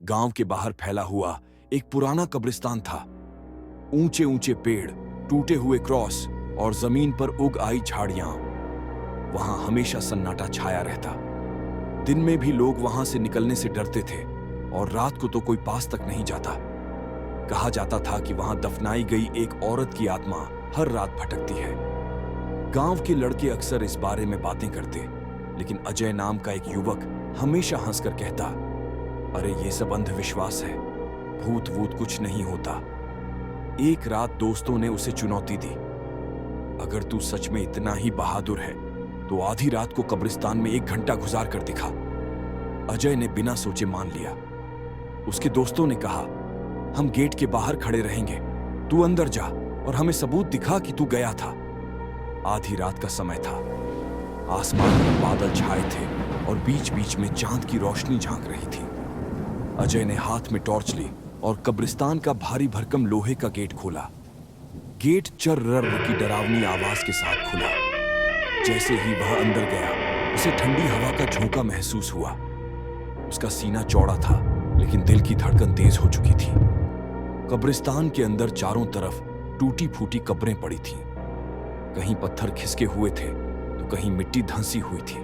गांव के बाहर फैला हुआ एक पुराना कब्रिस्तान था। ऊंचे ऊंचे पेड़, टूटे हुए क्रॉस और जमीन पर उग आई झाड़ियां। वहां हमेशा सन्नाटा छाया रहता। दिन में भी लोग वहां से निकलने से डरते थे और रात को तो कोई पास तक नहीं जाता। कहा जाता था कि वहां दफनाई गई एक औरत की आत्मा हर रात भटकती है। गांव के लड़के अक्सर इस बारे में बातें करते, लेकिन अजय नाम का एक युवक हमेशा हंसकर कहता, अरे ये सब अंधविश्वास है, भूत वूत कुछ नहीं होता। एक रात दोस्तों ने उसे चुनौती दी, अगर तू सच में इतना ही बहादुर है तो आधी रात को कब्रिस्तान में 1 घंटा गुजार कर दिखा। अजय ने बिना सोचे मान लिया। उसके दोस्तों ने कहा, हम गेट के बाहर खड़े रहेंगे, तू अंदर जा और हमें सबूत दिखा कि तू गया था। आधी रात का समय था। आसमान में बादल छाए थे और बीच बीच में चांद की रोशनी झांक रही थी। अजय ने हाथ में टॉर्च ली और कब्रिस्तान का भारी भरकम लोहे का गेट खोला। गेट चर्र की डरावनी आवाज के साथ खुला। जैसे ही वह अंदर गया, उसे ठंडी हवा का झोंका महसूस हुआ। उसका सीना चौड़ा था, लेकिन दिल की धड़कन तेज हो चुकी थी। कब्रिस्तान के अंदर चारों तरफ टूटी फूटी कब्रें पड़ी थीं। कहीं पत्थर खिसके हुए थे तो कहीं मिट्टी धंसी हुई थी।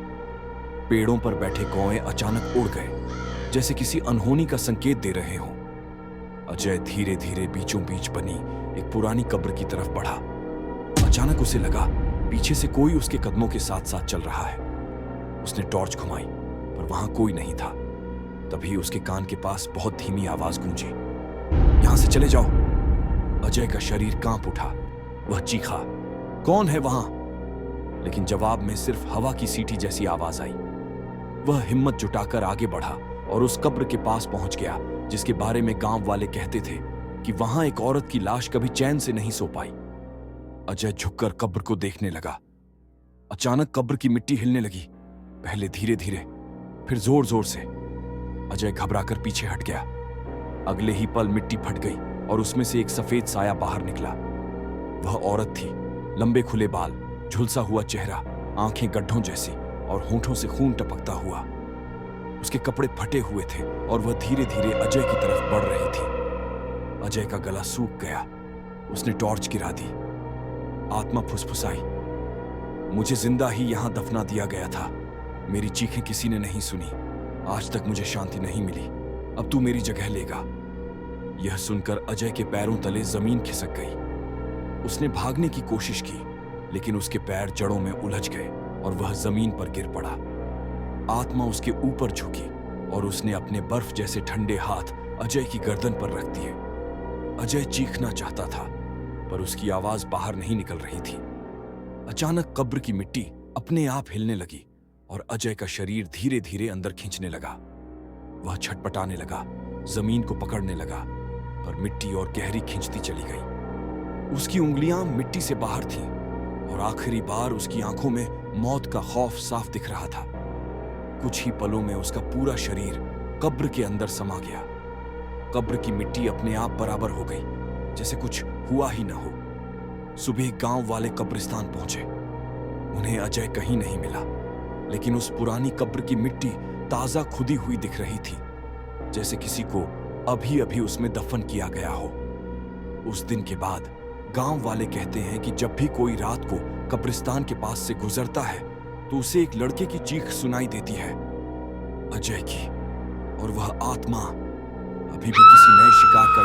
पेड़ों पर बैठे कौए अचानक उड़ गए, जैसे किसी अनहोनी का संकेत दे रहे हों। अजय धीरे धीरे बीचों बीच बनी एक पुरानी कब्र की तरफ बढ़ा। अचानक उसे लगा पीछे से कोई उसके कदमों के साथ साथ चल रहा है। उसने टॉर्च घुमाई, पर वहां कोई नहीं था। तभी उसके कान के पास बहुत धीमी आवाज गूंजी, यहां से चले जाओ। अजय का शरीर कांप उठा। वह चीखा, कौन है वहां? लेकिन जवाब में सिर्फ हवा की सीटी जैसी आवाज आई। वह हिम्मत जुटाकर आगे बढ़ा और उस कब्र के पास पहुंच गया, जिसके बारे में गांव वाले कहते थे कि वहां एक औरत की लाश कभी चैन से नहीं सो पाई। अजय झुककर कब्र को देखने लगा। अचानक कब्र की मिट्टी हिलने लगी, पहले धीरे धीरे, फिर जोर जोर से। अजय घबराकर पीछे हट गया। अगले ही पल मिट्टी फट गई और उसमें से एक सफेद साया बाहर निकला। वह औरत थी, लंबे खुले बाल, झुलसा हुआ चेहरा, आंखें गड्ढों जैसी और होंठों से खून टपकता हुआ। उसके कपड़े फटे हुए थे और वह धीरे धीरे अजय की तरफ बढ़ रही थी। अजय का गला सूख गया। उसने टॉर्च गिरा दी। आत्मा फुसफुसाई, मुझे जिंदा ही यहां दफना दिया गया था। मेरी चीखें किसी ने नहीं सुनी। आज तक मुझे शांति नहीं मिली। अब तू मेरी जगह लेगा। यह सुनकर अजय के पैरों तले जमीन खिसक गई। उसने भागने की कोशिश की, लेकिन उसके पैर जड़ों में उलझ गए और वह जमीन पर गिर पड़ा। आत्मा उसके ऊपर झुकी और उसने अपने बर्फ जैसे ठंडे हाथ अजय की गर्दन पर रख दिए। अजय चीखना चाहता था, पर उसकी आवाज बाहर नहीं निकल रही थी। अचानक कब्र की मिट्टी अपने आप हिलने लगी और अजय का शरीर धीरे धीरे अंदर खींचने लगा। वह छटपटाने लगा, जमीन को पकड़ने लगा, पर मिट्टी और गहरी खींचती चली गई। उसकी उंगलियां मिट्टी से बाहर थीं और आखिरी बार उसकी आंखों में मौत का खौफ साफ दिख रहा था। कुछ ही पलों में उसका पूरा शरीर कब्र के अंदर समा गया। कब्र की मिट्टी अपने आप बराबर हो गई, जैसे कुछ हुआ ही न हो। सुबह गांव वाले कब्रिस्तान पहुंचे। उन्हें अजय कहीं नहीं मिला, लेकिन उस पुरानी कब्र की मिट्टी ताजा खुदी हुई दिख रही थी, जैसे किसी को अभी अभी उसमें दफन किया गया हो। उस दिन के बाद गांव वाले कहते हैं कि जब भी कोई रात को कब्रिस्तान के पास से गुजरता है तो उसे एक लड़के की चीख सुनाई देती है, अजय की, और वह आत्मा अभी भी किसी नए शिकार का